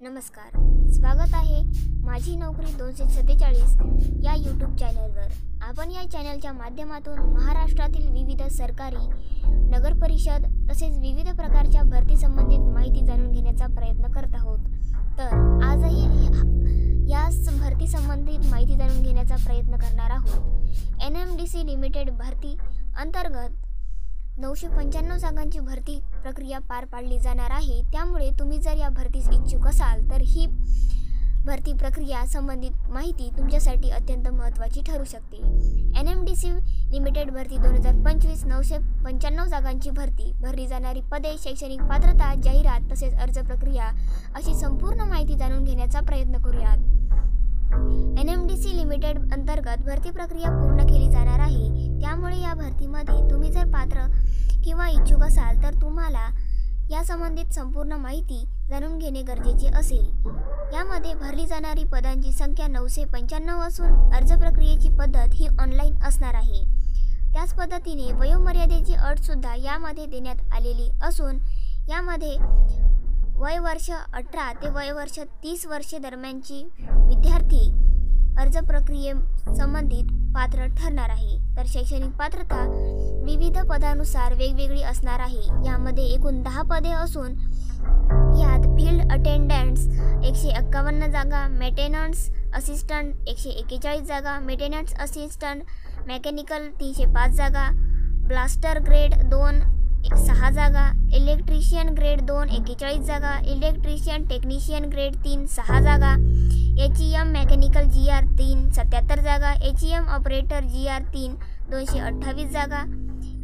नमस्कार, स्वागत आहे माझी नोकरी 247 या यूट्यूब चॅनलवर। आपण या चॅनलच्या माध्यमातून महाराष्ट्रातील विविध सरकारी नगर परिषद तसेच विविध प्रकारच्या भरती संबंधित माहिती जाणून घेण्याचा प्रयत्न करत आहोत। तर आजही या भरती संबंधित माहिती जाणून घेण्याचा प्रयत्न करणार आहोत। NMDC लिमिटेड भरती अंतर्गत 995 जागांची भरती प्रक्रिया पार पाडली जाणार आहे। त्यामुळे तुम्ही जर या भरतीस इच्छुक असाल तर ही भरती प्रक्रिया संबंधित माहिती तुमच्यासाठी अत्यंत महत्त्वाची ठरू शकते। NMDC लिमिटेड भरती 2025 995 जागांची भरती, भरली जाणारी पदे, शैक्षणिक पात्रता, जाहिरात तसेच अर्ज प्रक्रिया अशी संपूर्ण माहिती जाणून घेण्याचा प्रयत्न करूयात। NMDC लिमिटेड अंतर्गत भरती प्रक्रिया पूर्ण केली जाणार आहे। त्यामुळे या भरतीमध्ये तुम्ही जर पात्र किंवा इच्छुक असाल तर तुम्हाला या संबंधित संपूर्ण माहिती जाणून घेणे गरजेचे असेल। यामध्ये भरली जाणारी पदांची संख्या 995 असून अर्ज प्रक्रियेची पद्धत ही ऑनलाईन असणार आहे। त्याच पद्धतीने वयोमर्यादेची अट सुद्धा यामध्ये देण्यात आलेली असून यामध्ये वयवर्ष 18 ते वयवर्ष 30 वर्षे दरम्यानची विद्यार्थी अर्ज प्रक्रियेसंबंधित पात्र ठरणार आहे। तर शैक्षणिक पात्रता विविध पदानुसार वेगवेगळी असणार आहे। यामध्ये एकूण 10 पदे असून यात फील्ड अटेंडंट्स 151 जागा, मेंटेनन्स असिस्टंट 141 जागा, मेंटेनन्स असिस्टंट मेकॅनिकल 305 जागा, ब्लास्टर ग्रेड 2 6 जागा, इलेक्ट्रिशियन ग्रेड 2 41 जागा, इलेक्ट्रिशियन टेक्निशियन ग्रेड 3 6 जागा, HEM मेकॅनिकल GR 3 77 जागा, HEM ऑपरेटर GR 3 228 जागा,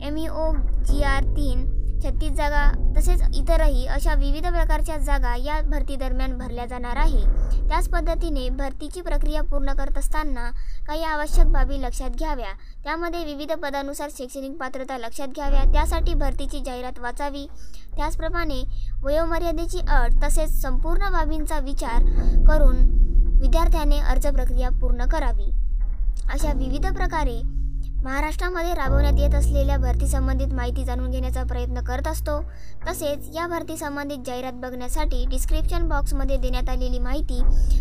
MEO GR 3 36 जागा तसेच इतरही अशा विविध प्रकारच्या जागा या भरती दरम्यान भरल्या जाणार आहे। त्याच पद्धतीने भरतीची प्रक्रिया पूर्ण करत असताना काही आवश्यक बाबी लक्षात घ्याव्या। त्यामध्ये विविध पदानुसार शैक्षणिक पात्रता लक्षात घ्याव्या, त्यासाठी भरतीची जाहिरात वाचावी। त्याचप्रमाणे वयोमर्यादेची अट तसेच संपूर्ण बाबींचा विचार करून विद्यार्थ्याने अर्ज प्रक्रिया पूर्ण करावी। अशा विविध प्रकारे महाराष्ट्रामध्ये राबवण्यात येत असलेल्या भरती संबंधित माहिती जाणून घेण्याचा प्रयत्न करत असतो। तसेच या भरती संबंधित जाहिरात बघण्यासाठी डिस्क्रिप्शन बॉक्समध्ये देण्यात आलेली माहिती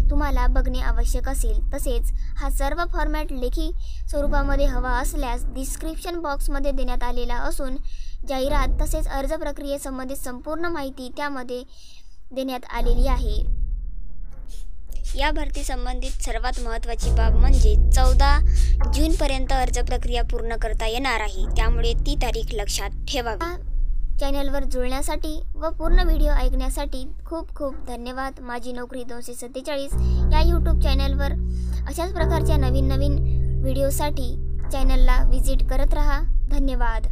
तुम्हाला बघणे आवश्यक असेल। तसेच हा सर्व फॉर्मॅट लेखी स्वरूपामध्ये हवा असल्यास डिस्क्रिप्शन बॉक्समध्ये देण्यात आलेला असून जाहिरात तसेच अर्ज प्रक्रियेसंबंधित संपूर्ण माहिती त्यामध्ये देण्यात आलेली आहे। या भरती संबंधित सर्वात महत्त्वाची बाब म्हणजे 14 जूनपर्यंत अर्ज प्रक्रिया पूर्ण करता येणार आहे। त्यामुळे ती तारीख लक्षात ठेवावी। चॅनलवर जुळण्यासाठी व पूर्ण व्हिडिओ ऐकण्यासाठी खूप खूप धन्यवाद। माझी नोकरी 247 या यूट्यूब चॅनलवर अशाच प्रकारच्या नवीन व्हिडिओसाठी चॅनलला व्हिजिट करत रहा। धन्यवाद।